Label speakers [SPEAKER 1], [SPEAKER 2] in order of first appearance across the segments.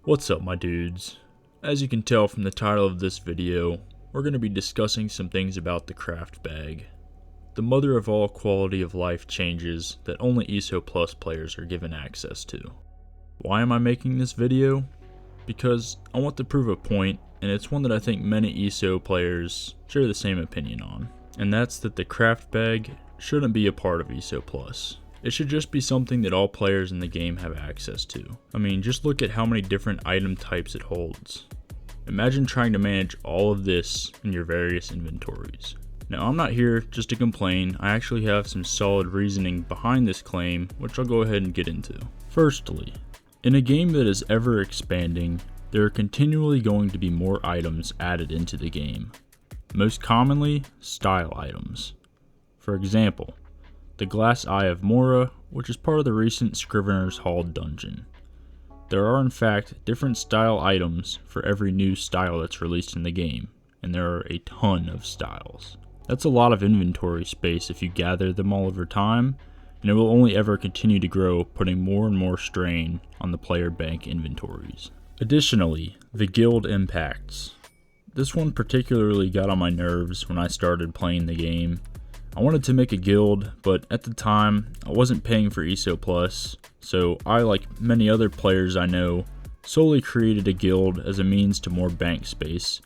[SPEAKER 1] What's up, my dudes? As you can tell from the title of this video, we're going to be discussing some things about the craft bag, the mother of all quality of life changes that only ESO Plus players are given access to. Why am I making this video? Because I want to prove a point, and it's one that I think many ESO players share the same opinion on, and that's that the craft bag shouldn't be a part of ESO Plus. It should just be something that all players in the game have access to. I mean, just look at how many different item types it holds. Imagine trying to manage all of this in your various inventories. Now, I'm not here just to complain. I actually have some solid reasoning behind this claim, which I'll go ahead and get into. Firstly, in a game that is ever expanding, there are continually going to be more items added into the game. Most commonly, style items. For example, the Glass Eye of Mora, which is part of the recent Scrivener's Hall dungeon. There are in fact different style items for every new style that's released in the game, and there are a ton of styles. That's a lot of inventory space if you gather them all over time, and it will only ever continue to grow, putting more and more strain on the player bank inventories. Additionally, the guild impacts. This one particularly got on my nerves when I started playing the game. I wanted to make a guild, but at the time, I wasn't paying for ESO Plus, so I, like many other players I know, solely created a guild as a means to more bank space,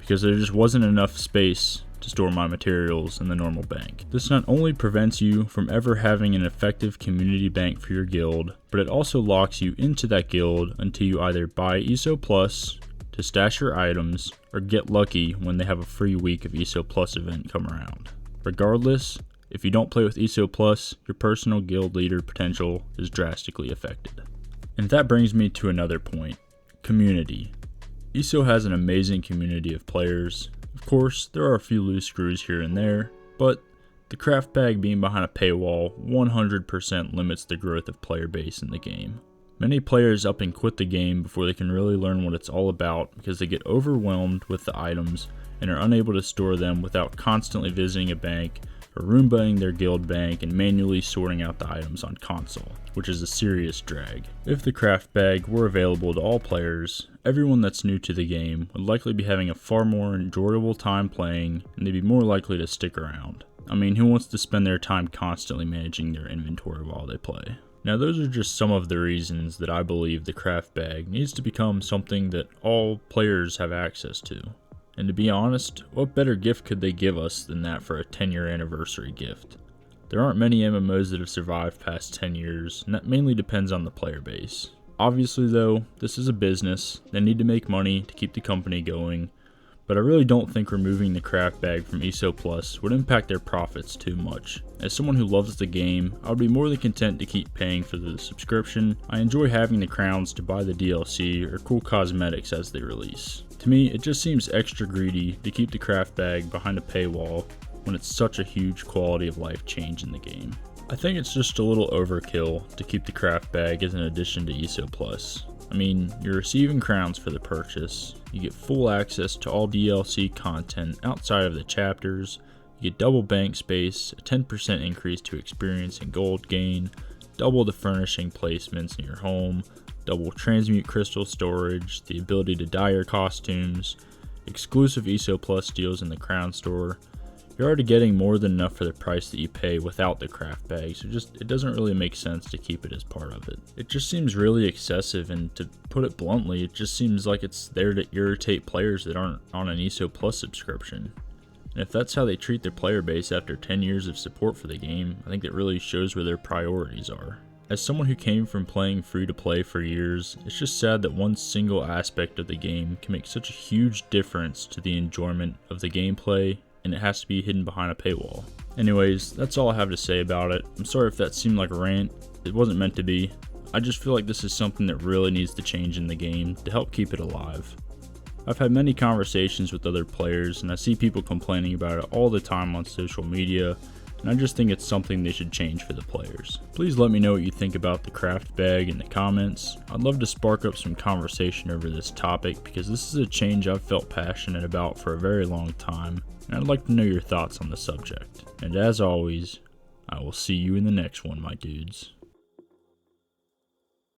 [SPEAKER 1] because there just wasn't enough space to store my materials in the normal bank. This not only prevents you from ever having an effective community bank for your guild, but it also locks you into that guild until you either buy ESO Plus to stash your items, or get lucky when they have a free week of ESO Plus event come around. Regardless, if you don't play with ESO Plus, your personal guild leader potential is drastically affected. And that brings me to another point, community. ESO has an amazing community of players. Of course, there are a few loose screws here and there, but the craft bag being behind a paywall 100% limits the growth of player base in the game. Many players up and quit the game before they can really learn what it's all about because they get overwhelmed with the items and are unable to store them without constantly visiting a bank or roombaing their guild bank and manually sorting out the items on console, which is a serious drag. If the craft bag were available to all players, everyone that's new to the game would likely be having a far more enjoyable time playing, and they'd be more likely to stick around. I mean, who wants to spend their time constantly managing their inventory while they play? Now, those are just some of the reasons that I believe the craft bag needs to become something that all players have access to. And to be honest, what better gift could they give us than that for a 10-year anniversary gift? There aren't many MMOs that have survived past 10 years, and that mainly depends on the player base. Obviously though, this is a business, they need to make money to keep the company going, but I really don't think removing the craft bag from ESO Plus would impact their profits too much. As someone who loves the game, I would be more than content to keep paying for the subscription. I enjoy having the crowns to buy the DLC or cool cosmetics as they release. To me, it just seems extra greedy to keep the craft bag behind a paywall when it's such a huge quality of life change in the game. I think it's just a little overkill to keep the craft bag as an addition to ESO Plus. I mean, you're receiving crowns for the purchase, you get full access to all DLC content outside of the chapters, you get double bank space, a 10% increase to experience and gold gain, double the furnishing placements in your home, double transmute crystal storage, the ability to dye your costumes, exclusive ESO Plus deals in the crown store. You're already getting more than enough for the price that you pay without the craft bag, so it doesn't really make sense to keep it as part of it. It just seems really excessive, and to put it bluntly, it just seems like it's there to irritate players that aren't on an ESO Plus subscription. And if that's how they treat their player base after 10 years of support for the game, I think that really shows where their priorities are. As someone who came from playing free to play for years, it's just sad that one single aspect of the game can make such a huge difference to the enjoyment of the gameplay, and it has to be hidden behind a paywall. Anyways, that's all I have to say about it. I'm sorry if that seemed like a rant. It wasn't meant to be. I just feel like this is something that really needs to change in the game to help keep it alive. I've had many conversations with other players, and I see people complaining about it all the time on social media, and I just think it's something they should change for the players. Please let me know what you think about the craft bag in the comments. I'd love to spark up some conversation over this topic because this is a change I've felt passionate about for a very long time, and I'd like to know your thoughts on the subject. And as always, I will see you in the next one, my dudes.